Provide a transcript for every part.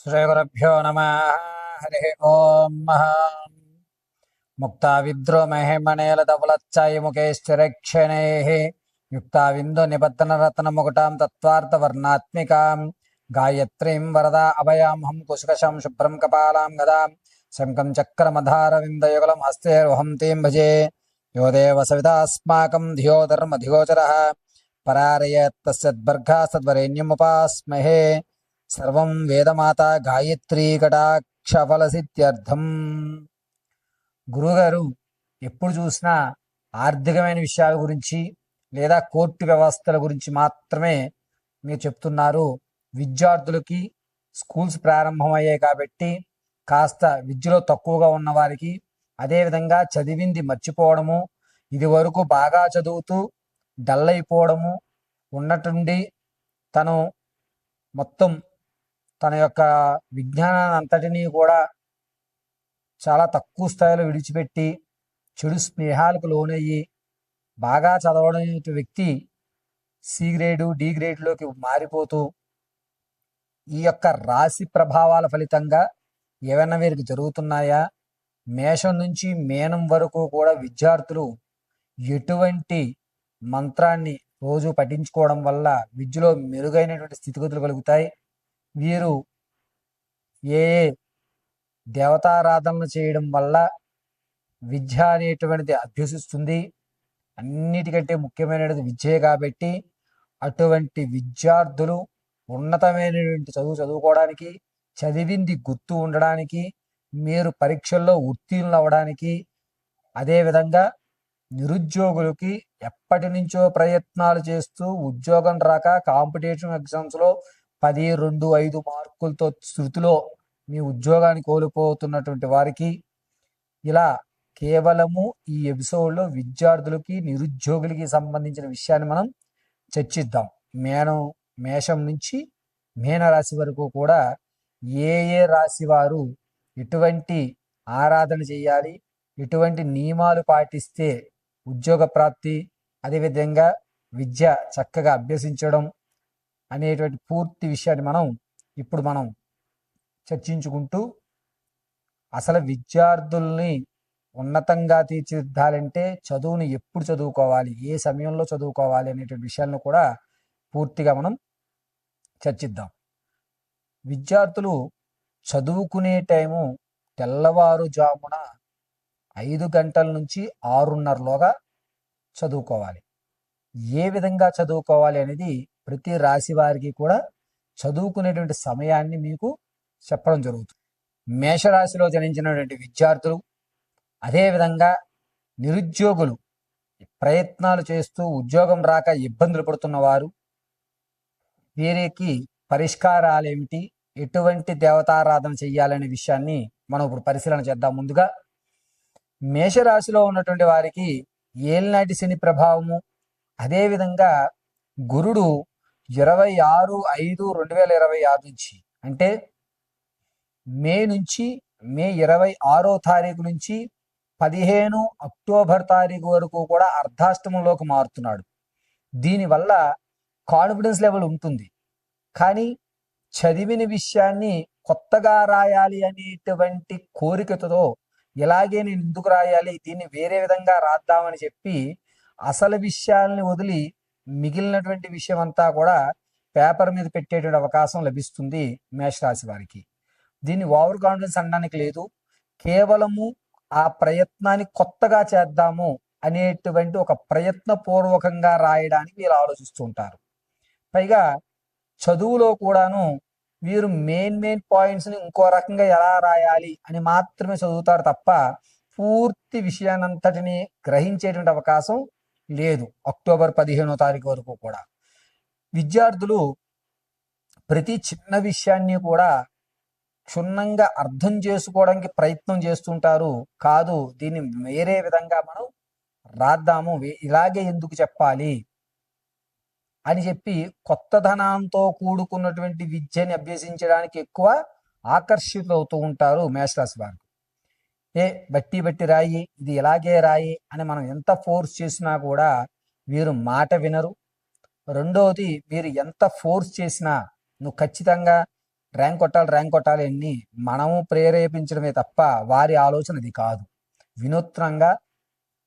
శ్రీగురుభ్యో నమః. హరి ఓం. ముక్తా విద్రో మహిమణేలధవలచ్చాయి ముఖేశ్చరక్షణైః యుక్తా విందు నిబద్ధన రత్న ముకుటాం తత్వార్థ వర్ణాత్మికాం గాయత్రీం వరదా అభయాం కుశకశం శుభ్రం కపాలాం గదాం శంఖం చక్రమధార విందయుగలం హస్తేర్వహం తీం భజే యో దేవ సవితాస్మాకం ధియో ధర్మధిగోచరః పరారయత్తస్యద్బర్గా సద్వరేణ్యముపాస్మహే సర్వం వేదమాత గాయత్రీ కటాక్షఫలసిద్ధ్యర్థం. గురుగారు ఎప్పుడు చూసినా ఆర్థికమైన విషయాల గురించి లేదా కోర్టు వ్యవస్థల గురించి మాత్రమే మీరు చెప్తున్నారు. విద్యార్థులకి స్కూల్స్ ప్రారంభమయ్యాయి కాబట్టి కాస్త విద్యలో తక్కువగా ఉన్న వారికి, అదేవిధంగా చదివింది మర్చిపోవడము, ఇది వరకు బాగా చదువుతూ డల్ అయిపోవడము, ఉన్నట్టుండి తను మొత్తం తన యొక్క విజ్ఞానాన్ని అంతటినీ కూడా చాలా తక్కువ స్థాయిలో విడిచిపెట్టి చెడు స్నేహాలకు లోనయ్యి బాగా చదవడం వ్యక్తి సి గ్రేడు డి గ్రేడ్లోకి మారిపోతూ ఈ యొక్క రాశి ప్రభావాల ఫలితంగా ఏమైనా వీరికి జరుగుతున్నాయా? మేషం నుంచి మీనం వరకు కూడా విద్యార్థులు ఎటువంటి మంత్రాన్ని రోజు పఠించుకోవడం వల్ల విద్యలో మెరుగైనటువంటి స్థితిగతులు కలుగుతాయి? వీరు ఏ దేవతారాధనలు చేయడం వల్ల విద్య అనేటువంటిది అభ్యసిస్తుంది? అన్నిటికంటే ముఖ్యమైనది విద్యే కాబట్టి అటువంటి విద్యార్థులు ఉన్నతమైనటువంటి చదువుకోవడానికి, చదివింది గుర్తు ఉండడానికి, మీరు పరీక్షల్లో ఉత్తీర్ణులు అవ్వడానికి, అదేవిధంగా నిరుద్యోగులకి ఎప్పటి నుంచో ప్రయత్నాలు చేస్తూ ఉద్యోగం రాక కాంపిటేటివ్ ఎగ్జామ్స్లో 10, 2, 5 మార్కులతో శృతిలో మీ ఉద్యోగాన్ని కోల్పోతున్నటువంటి వారికి ఇలా కేవలము ఈ ఎపిసోడ్లో విద్యార్థులకి నిరుద్యోగులకి సంబంధించిన విషయాన్ని మనం చర్చిద్దాం. మేషం నుంచి మీనరాశి వరకు కూడా ఏ ఏ రాశి వారు ఎటువంటి ఆరాధన చేయాలి, ఎటువంటి నియమాలు పాటిస్తే ఉద్యోగ ప్రాప్తి, అదేవిధంగా విద్య చక్కగా అభ్యసించడం అనేటువంటి పూర్తి విషయాన్ని మనం చర్చించుకుంటూ అసలు విద్యార్థుల్ని ఉన్నతంగా తీర్చిదిద్దాలంటే చదువుని ఎప్పుడు చదువుకోవాలి, ఏ సమయంలో చదువుకోవాలి అనేటువంటి విషయాలను కూడా పూర్తిగా మనం చర్చిద్దాం. విద్యార్థులు చదువుకునే టైము తెల్లవారుజామున 5 గంటల నుంచి 6:30లోగా చదువుకోవాలి. ఏ విధంగా చదువుకోవాలి అనేది ప్రతి రాశి వారికి కూడా చదువుకునేటువంటి సమయాన్ని మీకు చెప్పడం జరుగుతుంది. మేషరాశిలో జనించినటువంటి విద్యార్థులు, అదేవిధంగా నిరుద్యోగులు, ప్రయత్నాలు చేస్తూ ఉద్యోగం రాక ఇబ్బందులు పడుతున్న వారు, వీరికి పరిష్కారాలు ఏమిటి, ఎటువంటి దేవతారాధన చెయ్యాలనే విషయాన్ని మనం ఇప్పుడు పరిశీలన చేద్దాం. ముందుగా మేషరాశిలో ఉన్నటువంటి వారికి ఏలినాటి శని ప్రభావము, అదేవిధంగా గురుడు 26/5/2026 నుంచి, అంటే మే 26వ తారీఖు నుంచి 15 అక్టోబర్ తారీఖు వరకు కూడా అర్ధాష్టమంలోకి మారుతున్నాడు. దీనివల్ల కాన్ఫిడెన్స్ లెవెల్ ఉంటుంది, కానీ చదివిన విషయాన్ని కొత్తగా రాయాలి అనేటువంటి కోరికతో ఇలాగే నేను ఎందుకు రాయాలి, దీన్ని వేరే విధంగా రాద్దామని చెప్పి అసలు విషయాల్ని వదిలి మిగిలినటువంటి విషయం అంతా కూడా పేపర్ మీద పెట్టేటువంటి అవకాశం లభిస్తుంది మేషరాశి వారికి. దీన్ని ఓవర్ కాన్ఫిడెన్స్ అనడానికి లేదు, కేవలము ఆ ప్రయత్నాన్ని కొత్తగా చేద్దాము అనేటువంటి ఒక ప్రయత్నపూర్వకంగా రాయడానికి వీరు ఆలోచిస్తూ ఉంటారు. పైగా చదువులో కూడాను వీరు మెయిన్ పాయింట్స్ని ఇంకో రకంగా ఎలా రాయాలి అని మాత్రమే చదువుతారు తప్ప పూర్తి విషయాన్నంతటిని గ్రహించేటువంటి అవకాశం లేదు. అక్టోబర్ 15వ తారీఖు వరకు కూడా విద్యార్థులు ప్రతి చిన్న విషయాన్ని కూడా క్షుణ్ణంగా అర్థం చేసుకోవడానికి ప్రయత్నం చేస్తుంటారు. కాదు, దీన్ని వేరే విధంగా మనం రాద్దాము, ఇలాగే ఎందుకు చెప్పాలి అని చెప్పి కొత్తదనంతో కూడుకున్నటువంటి విద్యని అభ్యసించడానికి ఎక్కువ ఆకర్షితులవుతూ ఉంటారు మేషరాశి వారు. బట్టి రాయి, ఇది ఇలాగే రాయి అని మనం ఎంత ఫోర్స్ చేసినా కూడా వీరు మాట వినరు. రెండవది, వీరు ఎంత ఫోర్స్ చేసినా నువ్వు ఖచ్చితంగా ర్యాంక్ కొట్టాలి అన్ని మనము ప్రేరేపించడమే తప్ప వారి ఆలోచన అది కాదు. వినూత్నంగా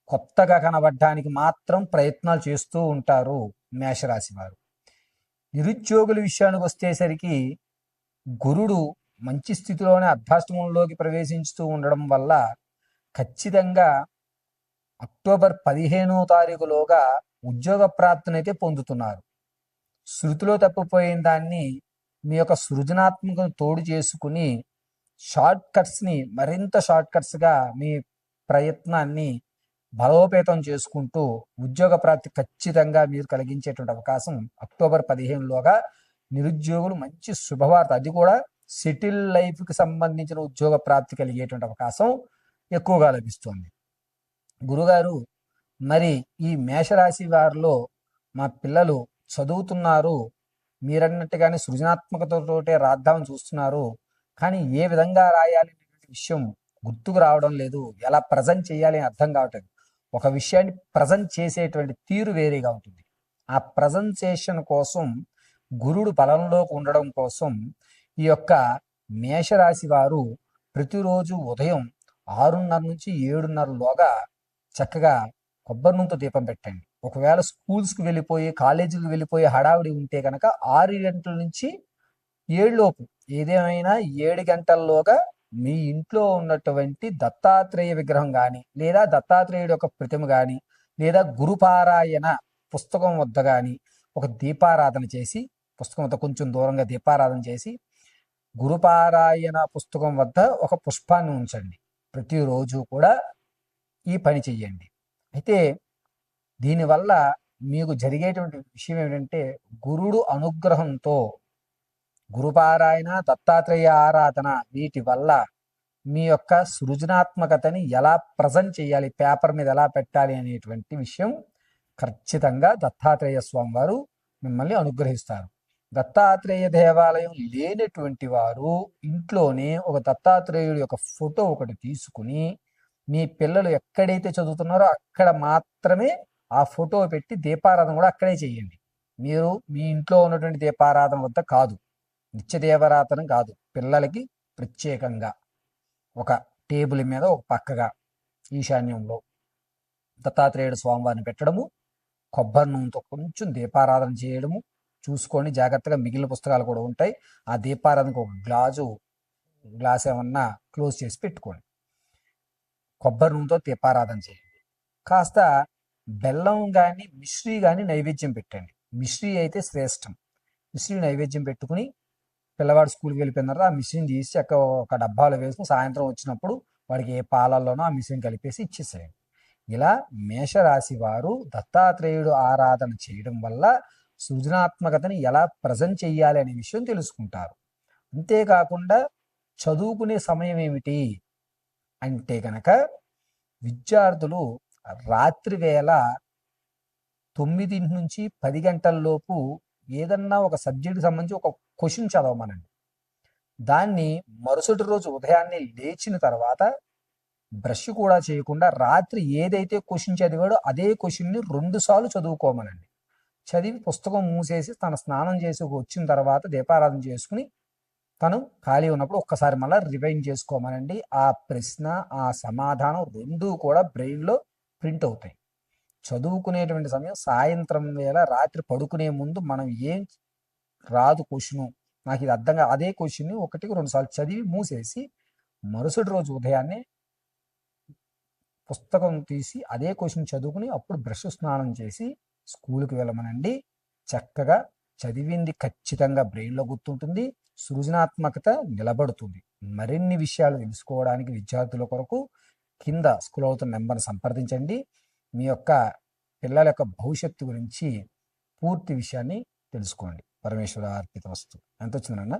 కొత్తగా కనబడడానికి మాత్రం ప్రయత్నాలు చేస్తూ ఉంటారు మేషరాశి వారు. నిరుద్యోగుల విషయానికి వచ్చేసరికి గురుడు మంచి స్థితిలోనే అర్ధాష్టమంలోకి ప్రవేశించుతూ ఉండడం వల్ల ఖచ్చితంగా అక్టోబర్ 15వ తారీఖులోగా ఉద్యోగ ప్రాప్తినైతే పొందుతున్నారు. శృతిలో తప్పిపోయిన దాన్ని మీ యొక్క సృజనాత్మకను తోడు చేసుకుని మరింత షార్ట్ కట్స్గా మీ ప్రయత్నాన్ని బలోపేతం చేసుకుంటూ ఉద్యోగ ప్రాప్తి ఖచ్చితంగా మీరు కలిగించేటువంటి అవకాశం అక్టోబర్ 15లోగా నిరుద్యోగులు మంచి శుభవార్త, అది కూడా సెటిల్ లైఫ్కి సంబంధించిన ఉద్యోగ ప్రాప్తి కలిగేటువంటి అవకాశం ఎక్కువగా లభిస్తుంది. గురుగారు, మరి ఈ మేషరాశి వారిలో మా పిల్లలు చదువుతున్నారు, మీరన్నట్టుగానే సృజనాత్మకతతోటే రాద్దామని చూస్తున్నారు, కానీ ఏ విధంగా రాయాలి అనే విషయం గుర్తుకు రావడం లేదు, ఎలా ప్రజెంట్ చేయాలి అని అర్థం కావట్లేదు. ఒక విషయాన్ని ప్రజెంట్ చేసేటువంటి తీరు వేరేగా ఉంటుంది. ఆ ప్రజెంటేషన్ కోసం గురుడు బలంలోకి ఉండడం కోసం ఈ యొక్క మేషరాశి వారు ప్రతిరోజు ఉదయం 6:30 నుంచి 7:30లోగా చక్కగా కొబ్బరి నూనెతో దీపం పెట్టండి. ఒకవేళ స్కూల్స్కి వెళ్ళిపోయి కాలేజీకి వెళ్ళిపోయి హడావిడి ఉంటే కనుక 6 గంటల నుంచి 7 లోపు, ఏదేమైనా 7 గంటల్లోగా మీ ఇంట్లో ఉన్నటువంటి దత్తాత్రేయ విగ్రహం కానీ లేదా దత్తాత్రేయుడు యొక్క ప్రతిమ కానీ లేదా గురుపారాయణ పుస్తకం వద్ద కానీ ఒక దీపారాధన చేసి, పుస్తకం వద్ద కొంచెం దూరంగా దీపారాధన చేసి గురుపారాయణ పుస్తకం వద్ద ఒక పుష్పాన్ని ఉంచండి. ప్రతిరోజు కూడా ఈ పని చెయ్యండి. అయితే దీనివల్ల మీకు జరిగేటువంటి విషయం ఏమిటంటే, గురుడు అనుగ్రహంతో గురుపారాయణ, దత్తాత్రేయ ఆరాధన, వీటి వల్ల మీ యొక్క సృజనాత్మకతని ఎలా ప్రజెంట్ చేయాలి, పేపర్ మీద ఎలా పెట్టాలి అనేటువంటి విషయం ఖచ్చితంగా దత్తాత్రేయ స్వామి వారు మిమ్మల్ని అనుగ్రహిస్తారు. దత్తాత్రేయ దేవాలయం లేనటువంటి వారు ఇంట్లోనే ఒక దత్తాత్రేయుడి యొక్క ఫోటో ఒకటి తీసుకుని మీ పిల్లలు ఎక్కడైతే చదువుతున్నారో అక్కడ మాత్రమే ఆ ఫోటో పెట్టి దీపారాధన కూడా అక్కడే చేయండి. మీరు మీ ఇంట్లో ఉన్నటువంటి దీపారాధన వద్ద కాదు, నిత్య దీపారాధన కాదు, పిల్లలకి ప్రత్యేకంగా ఒక టేబుల్ మీద ఒక పక్కగా ఈశాన్యంలో దత్తాత్రేయుడు స్వామివారిని పెట్టడము, కొబ్బరి నూనెతో కొంచెం దీపారాధన చేయడము చూసుకొని జాగ్రత్తగా. మిగిలిన పుస్తకాలు కూడా ఉంటాయి. ఆ దీపారాధనకు ఒక గ్లాస్ ఏమన్నా క్లోజ్ చేసి పెట్టుకోండి. కొబ్బరి నూనెతో దీపారాధన చేయండి. కాస్త బెల్లం కానీ మిశ్రీ కానీ నైవేద్యం పెట్టండి. మిశ్రీ అయితే శ్రేష్టం. మిశ్రీ నైవేద్యం పెట్టుకుని పిల్లవాడు స్కూల్కి వెళ్ళిపోయిన తర్వాత ఆ మిశ్రీని తీసి ఒక డబ్బాలో వేసుకుని సాయంత్రం వచ్చినప్పుడు వాడికి ఏ పాలల్లోనో ఆ మిశ్రీని కలిపేసి ఇచ్చేసేయండి. ఇలా మేషరాశి వారు దత్తాత్రేయుడు ఆరాధన చేయడం వల్ల సృజనాత్మకతని ఎలా ప్రజెంట్ చెయ్యాలి అనే విషయం తెలుసుకుంటారు. అంతేకాకుండా చదువుకునే సమయం ఏమిటి అంటే కనుక, విద్యార్థులు రాత్రి వేళ 9 నుంచి 10 గంటల్లోపు ఏదన్నా ఒక సబ్జెక్టుకి సంబంధించి ఒక క్వశ్చన్ చదవమనండి. దాన్ని మరుసటి రోజు ఉదయాన్నే లేచిన తర్వాత బ్రష్ కూడా చేయకుండా రాత్రి ఏదైతే క్వశ్చన్ చదివాడో అదే క్వశ్చన్ని 2 సార్లు చదువుకోమనండి. చదివి పుస్తకం మూసేసి తన స్నానం చేసి వచ్చిన తర్వాత దీపారాధన చేసుకుని తను ఖాళీ ఉన్నప్పుడు ఒక్కసారి మళ్ళీ రివైండ్ చేసుకోమనండి. ఆ ప్రశ్న, ఆ సమాధానం 2 కూడా బ్రెయిన్లో ప్రింట్ అవుతాయి. చదువుకునేటువంటి సమయం సాయంత్రం వేళ, రాత్రి పడుకునే ముందు మనం ఏం రాదు క్వశ్చను, నాకు ఇది అర్థంగా అదే క్వశ్చన్ని 1-2 సార్లు చదివి మూసేసి మరుసటి రోజు ఉదయాన్నే పుస్తకం తీసి అదే క్వశ్చన్ చదువుకుని అప్పుడు బ్రష్ స్నానం చేసి స్కూల్కి వెళ్ళమనండి. చక్కగా చదివింది ఖచ్చితంగా బ్రెయిన్లో గుర్తుంటుంది, సృజనాత్మకత నిలబడుతుంది. మరిన్ని విషయాలు తెలుసుకోవడానికి విద్యార్థుల కొరకు కింద స్క్రోల్ అవుతున్న నెంబర్ని సంప్రదించండి. మీ యొక్క పిల్లల యొక్క భవిష్యత్తు గురించి పూర్తి విషయాన్ని తెలుసుకోండి. పరమేశ్వర అర్పితమస్తు. ఎంత వచ్చిందన్న?